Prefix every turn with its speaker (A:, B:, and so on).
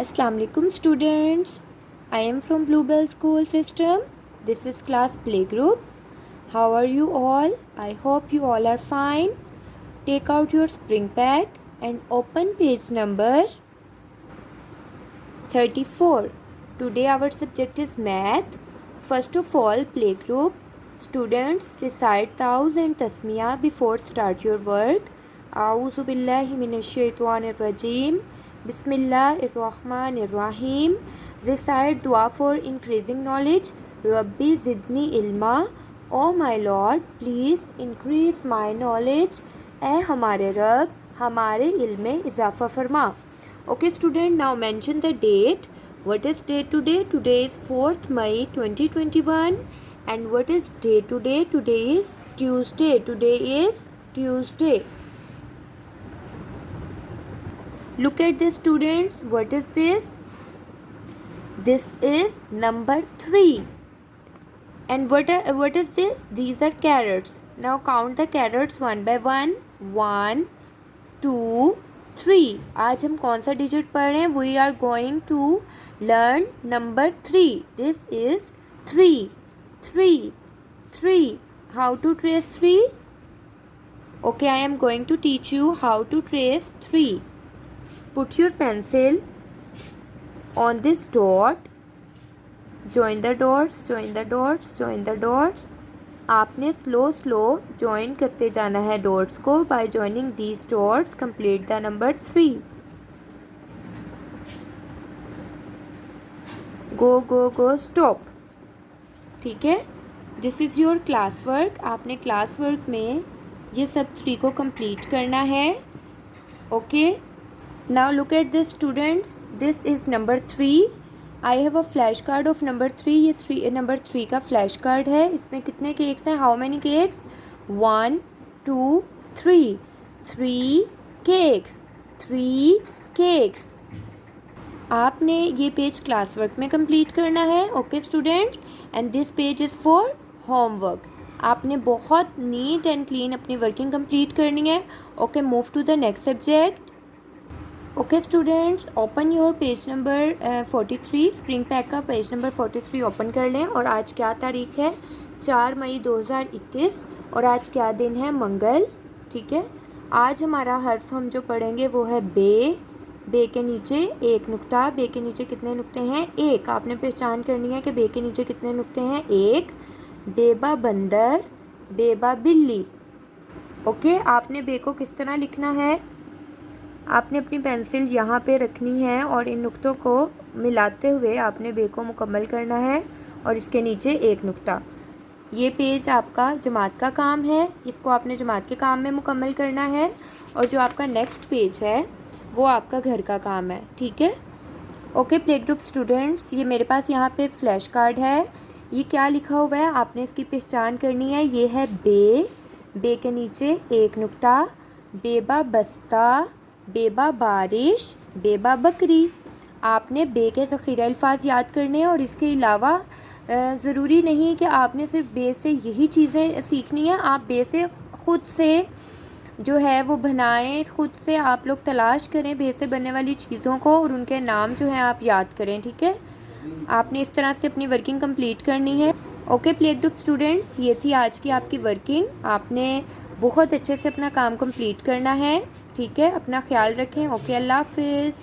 A: Assalamu alaikum students. I am from Bluebell School System. This is class playgroup. How are you all? I hope you all are fine. Take out your spring pack and open page number 34. Today our subject is math. First of all, playgroup. Students, recite Tauz and Tasmiya before start your work. A'udhu billahi minash shaitanir rajim. Bismillahirrahmanirrahim. Recite dua for increasing knowledge. Rabbi zidni ilma. Oh my Lord, please increase my knowledge. ए हमारे रब हमारे इल्म में इजाफ़ा फरमा. Okay student, now mention the date. What is date today? Today is 4th May 2021. And what is day today? Today is Tuesday. Today is Tuesday. Look at this students. What is this? This is number 3. And what is this? These are carrots. Now count the carrots one by one. 1, 2, 3. आज हम कौन सा digit पढ़ रहे हैं? We are going to learn number 3. This is 3. 3. 3. How to trace 3? Okay, I am going to teach you how to trace 3. Put your pencil on this dot. Join the dots, join the dots, join the dots. आपने slow join करते जाना है dots को. By joining these dots complete the number 3. Go stop. ठीक है, this is your class work. आपने class work में ये सब 3 को कंप्लीट करना है. Okay, now look at this students. This is number 3. I have a flash card of number 3. ये नंबर 3 का फ्लैश कार्ड है. इसमें कितने केक्स हैं? How many cakes? 1, 2, 3. 3 cakes. 3 cakes. आपने ये पेज क्लास वर्क में कंप्लीट करना है. Okay students, and this page is for homework. आपने बहुत नीट एंड क्लीन अपनी वर्किंग कंप्लीट करनी है. Okay, move to the next subject. Okay students, open your page number 43. Spring pack का page number 43 open कर लें. और आज क्या तारीख है? 4 मई 2021. और आज क्या दिन है? मंगल. ठीक है, आज हमारा हर्फ हम जो पढ़ेंगे वो है बे. बे के नीचे एक नुक्ता. बे के नीचे कितने नुक्ते हैं? एक. आपने पहचान करनी है कि बे के नीचे कितने नुक्ते हैं? एक. बेबा बंदर, बेबा बिल्ली. ओके, आपने बे को किस तरह लिखना है? आपने अपनी पेंसिल यहाँ पे रखनी है और इन नुक्तों को मिलाते हुए आपने बे को मुकम्मल करना है. और इसके नीचे एक नुक्ता. ये पेज आपका जमात का काम है. इसको आपने जमात के काम में मुकम्मल करना है. और जो आपका नेक्स्ट पेज है वो आपका घर का काम है. ठीक है. ओके प्ले ग्रुप स्टूडेंट्स, ये मेरे पास यहाँ पे फ्लैश कार्ड है. ये क्या लिखा हुआ है आपने इसकी पहचान करनी है. ये है बे. बे के नीचे एक नुक्ता. बेबा बस्ता, बेबा बारिश, बेबा बकरी. आपने बे के ज़ख़ीरा अल्फाज याद करने हैं. और इसके अलावा ज़रूरी नहीं कि आपने सिर्फ बे से यही चीज़ें सीखनी हैं. आप बे से ख़ुद से जो है वो बनाएं. ख़ुद से आप लोग तलाश करें बे से बनने वाली चीज़ों को और उनके नाम जो हैं आप याद करें. ठीक है, आपने इस तरह से अपनी वर्किंग कंप्लीट करनी है. ओके प्ले ग्रुप स्टूडेंट्स, ये थी आज की आपकी वर्किंग. आपने बहुत अच्छे से अपना काम कंप्लीट करना है. ठीक है, अपना ख्याल रखें. ओके, अल्लाह हाफिज़.